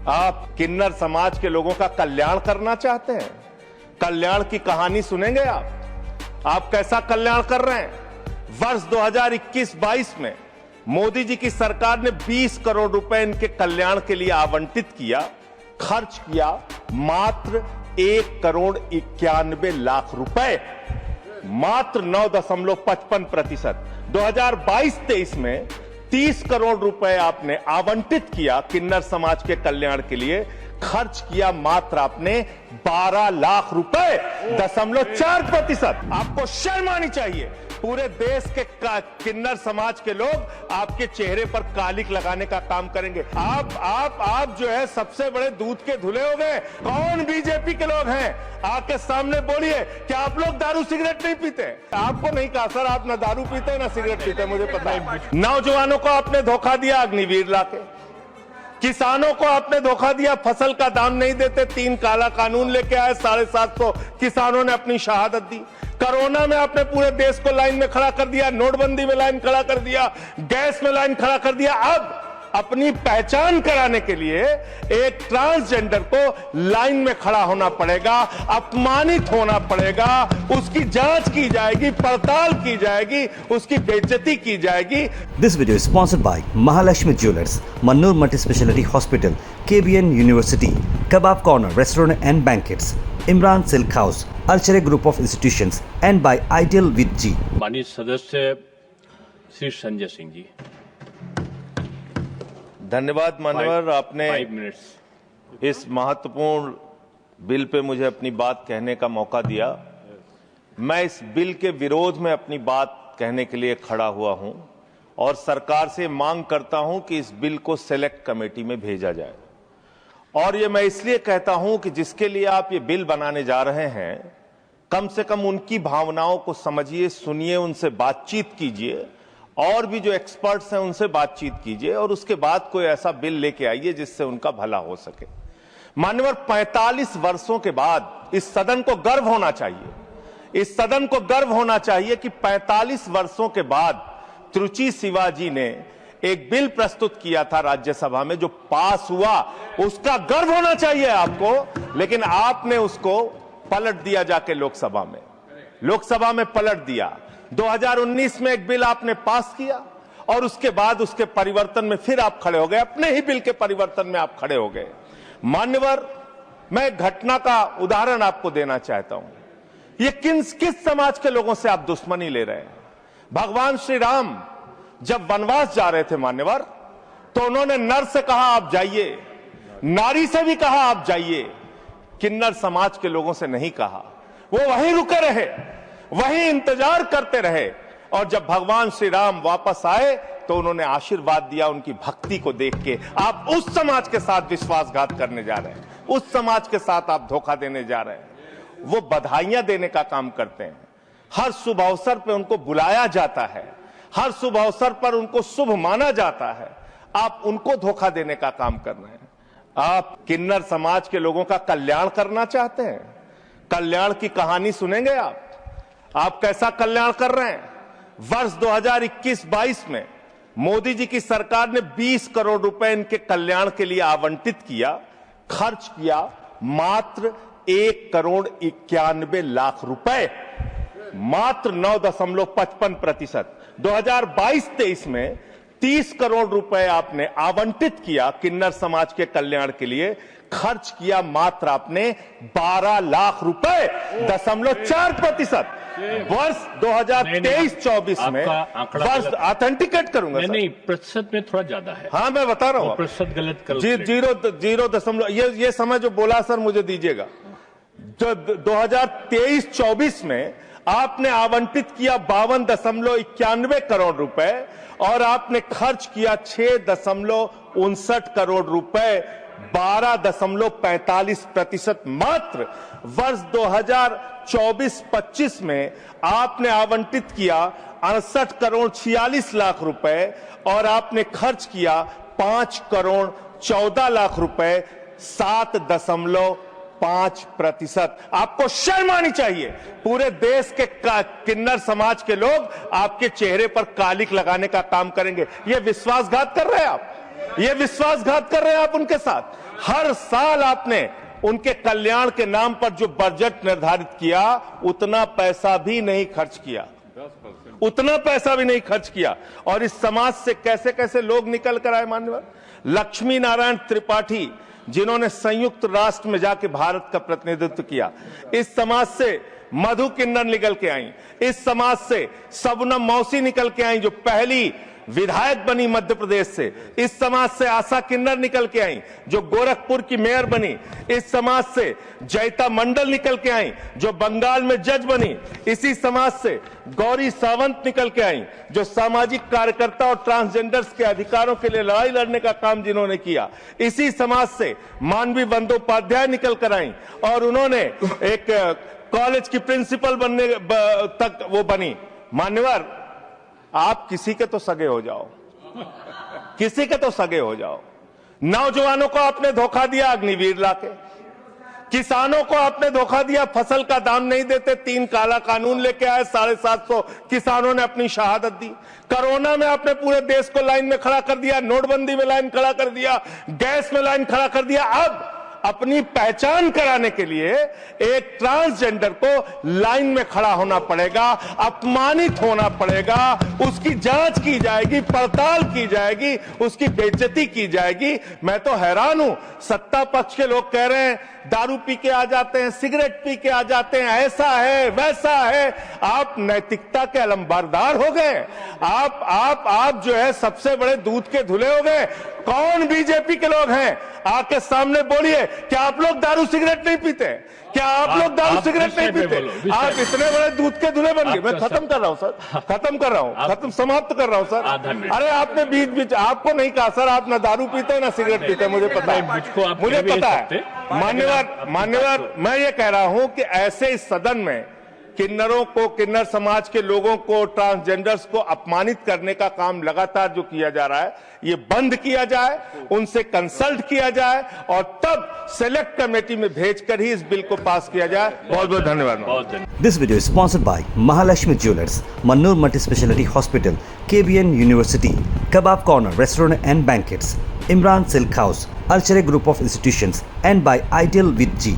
आप किन्नर समाज के लोगों का कल्याण करना चाहते हैं? कल्याण की कहानी सुनेंगे आप कैसा कल्याण कर रहे हैं? वर्ष 2021-22 में मोदी जी की सरकार ने 20 करोड़ रुपए इनके कल्याण के लिए आवंटित किया, खर्च किया मात्र 1,91,00,000 रुपए, मात्र 9.55%। 2022-23 में 30 करोड़ रुपए आपने आवंटित किया किन्नर समाज के कल्याण के लिए, खर्च किया मात्र आपने 12 लाख रुपए, 0.4%। आपको शर्म आनी चाहिए। पूरे देश के किन्नर समाज के लोग आपके चेहरे पर कालिक लगाने का काम करेंगे। आप जो है सबसे बड़े दूध के धुले हो गए। कौन बीजेपी के लोग हैं? आके सामने बोलिए कि आप लोग दारू सिगरेट नहीं पीते? आपको नहीं कहा सर, आप ना दारू पीते ना सिगरेट पीते, मुझे पता है। नौजवानों को आपने धोखा दिया अग्निवीर लाके, किसानों को आपने धोखा दिया, फसल का दाम नहीं देते, 3 काला कानून लेके आए, 750 किसानों ने अपनी शहादत दी। कोरोना में आपने पूरे देश को लाइन में खड़ा कर दिया, नोटबंदी में लाइन खड़ा कर दिया, गैस में लाइन खड़ा कर दिया। अब अपनी पहचान कराने के लिए एक ट्रांसजेंडर को लाइन में खड़ा होना पड़ेगा, अपमानित होना पड़ेगा, उसकी जांच की जाएगी, पड़ताल की जाएगी, उसकी बेइज्जती की जाएगी। This video is sponsored by Mahalakshmi Jewelers, Mannur Multi-Speciality Hospital, KBN University, Kebab Corner Restaurant and Banquets, Imran Silk House, Archery Group of Institutions, and by Ideal with G. माननीय सदस्य श्री संजय सिंह जी। धन्यवाद मानवर, आपने 5 मिनट्स इस महत्वपूर्ण बिल पे मुझे अपनी बात कहने का मौका दिया। मैं इस बिल के विरोध में अपनी बात कहने के लिए खड़ा हुआ हूं और सरकार से मांग करता हूं कि इस बिल को सेलेक्ट कमेटी में भेजा जाए। और ये मैं इसलिए कहता हूं कि जिसके लिए आप ये बिल बनाने जा रहे हैं, कम से कम उनकी भावनाओं को समझिए, सुनिए, उनसे बातचीत कीजिए, और भी जो एक्सपर्ट्स हैं उनसे बातचीत कीजिए और उसके बाद कोई ऐसा बिल लेके आइए जिससे उनका भला हो सके। मान्यवर, 45 वर्षों के बाद इस सदन को गर्व होना चाहिए, इस सदन को गर्व होना चाहिए कि 45 वर्षों के बाद त्रुचि शिवाजी ने एक बिल प्रस्तुत किया था राज्यसभा में, जो पास हुआ, उसका गर्व होना चाहिए आपको। लेकिन आपने उसको पलट दिया, जाके लोकसभा में पलट दिया। 2019 में एक बिल आपने पास किया और उसके बाद उसके परिवर्तन में फिर आप खड़े हो गए, अपने ही बिल के परिवर्तन में आप खड़े हो गए। मान्यवर, मैं एक घटना का उदाहरण आपको देना चाहता हूं। ये किस समाज के लोगों से आप दुश्मनी ले रहे हैं? भगवान श्री राम जब वनवास जा रहे थे मान्यवर, तो उन्होंने नर से कहा आप जाइए, नारी से भी कहा आप जाइए, किन्नर समाज के लोगों से नहीं कहा। वो वहीं रुके रहे, वहीं इंतजार करते रहे, और जब भगवान श्री राम वापस आए तो उन्होंने आशीर्वाद दिया उनकी भक्ति को देख के। आप उस समाज के साथ विश्वासघात करने जा रहे हैं, उस समाज के साथ आप धोखा देने जा रहे हैं। वो बधाइयां देने का काम करते हैं, हर शुभ अवसर पर उनको बुलाया जाता है, हर शुभ अवसर पर उनको शुभ माना जाता है। आप उनको धोखा देने का काम कर रहे हैं। आप किन्नर समाज के लोगों का कल्याण करना चाहते हैं? कल्याण की कहानी सुनेंगे आप कैसा कल्याण कर रहे हैं? वर्ष 2021-22 में मोदी जी की सरकार ने 20 करोड़ रुपए इनके कल्याण के लिए आवंटित किया, खर्च किया मात्र 1,91,00,000 रुपए, मात्र 9.55%। 2022-23 में 30 करोड़ रुपए आपने आवंटित किया किन्नर समाज के कल्याण के लिए, खर्च किया मात्र आपने 12 लाख रुपए, 0.4%। वर्ष 2023-24 में वर्ष ऑथेंटिकेट करूंगा नहीं, प्रतिशत में थोड़ा ज्यादा है। हाँ, मैं बता रहा हूं, प्रतिशत गलत करो। 0.0 ये समय जो बोला सर मुझे दीजिएगा। 2023-24 में आपने आवंटित किया 52.91 करोड़ रुपए और आपने खर्च किया 6.59 करोड़ रुपए, 12.45% मात्र। वर्ष 2024-25 में आपने आवंटित किया 68 करोड़ 46 लाख रुपए और आपने खर्च किया 5 करोड़ 14 लाख रुपए, 7.5%। आपको शर्म आनी चाहिए। पूरे देश के किन्नर समाज के लोग आपके चेहरे पर कालिक लगाने का काम करेंगे। ये विश्वासघात कर रहे हैं आप, ये विश्वासघात कर रहे हैं आप उनके साथ। हर साल आपने उनके कल्याण के नाम पर जो बजट निर्धारित किया उतना पैसा भी नहीं खर्च किया, उतना पैसा भी नहीं खर्च किया। और इस समाज से कैसे कैसे लोग निकल कर आए मान्यवर। लक्ष्मी नारायण त्रिपाठी जिन्होंने संयुक्त राष्ट्र में जाके भारत का प्रतिनिधित्व किया, इस समाज से मधु किन्नर निकल के आई, इस समाज से सबनम मौसी निकल के आई जो पहली विधायक बनी मध्य प्रदेश से, इस समाज से आशा किन्नर निकल के आई जो गोरखपुर की मेयर बनी, इस समाज से जयता मंडल निकल के आई जो बंगाल में जज बनी, इसी समाज से गौरी सावंत निकल के आई जो सामाजिक कार्यकर्ता और ट्रांसजेंडर्स के अधिकारों के लिए लड़ाई लड़ने का काम जिन्होंने किया, इसी समाज से मानवी बंदोपाध्याय निकल कर आई और उन्होंने एक कॉलेज की प्रिंसिपल बनने तक वो बनी। मान्यवर, आप किसी के तो सगे हो जाओ, किसी के तो सगे हो जाओ। नौजवानों को आपने धोखा दिया अग्निवीर लाके, किसानों को आपने धोखा दिया, फसल का दाम नहीं देते, 3 काला कानून लेके आए, 750 किसानों ने अपनी शहादत दी। कोरोना में आपने पूरे देश को लाइन में खड़ा कर दिया, नोटबंदी में लाइन खड़ा कर दिया, गैस में लाइन खड़ा कर दिया। अब अपनी पहचान कराने के लिए एक ट्रांसजेंडर को लाइन में खड़ा होना पड़ेगा, अपमानित होना पड़ेगा, उसकी जांच की जाएगी, पड़ताल की जाएगी, उसकी बेइज्जती की जाएगी। मैं तो हैरान हूं, सत्ता पक्ष के लोग कह रहे हैं दारू पी के आ जाते हैं, सिगरेट पी के आ जाते हैं, ऐसा है वैसा है। आप नैतिकता के अलंबरदार हो गए, आप जो है सबसे बड़े दूध के धुले हो गए। कौन बीजेपी के लोग हैं आके सामने बोलिए, क्या आप लोग दारू सिगरेट नहीं पीते? क्या आप लोग दारू सिगरेट नहीं पीते? आप इतने बड़े दूध के धुले बन गए। मैं खत्म कर रहा हूं सर, खत्म कर रहा हूं, समाप्त कर रहा हूं सर। अरे आपने बीच बीच आपको नहीं कहा सर, आप ना दारू पीते ना सिगरेट पीते, मुझे पता है, मुझे पता है। मान्यवर, मैं ये कह रहा हूं कि ऐसे इस सदन में किन्नरों को, किन्नर समाज के लोगों को, ट्रांसजेंडर्स को अपमानित करने का काम लगातार जो किया जा रहा है, ये बंद किया जाए, उनसे कंसल्ट किया जाए और तब सेलेक्ट कमेटी में भेजकर ही इस बिल को पास किया जाए। बहुत बहुत धन्यवाद। This video is sponsored by Mahalakshmi Jewelers, Mannur Multi-Speciality Hospital, KBN University, Kebab Corner Restaurant and Banquets, Imran Silk House, Archery Group of Institutions, and by Ideal with G.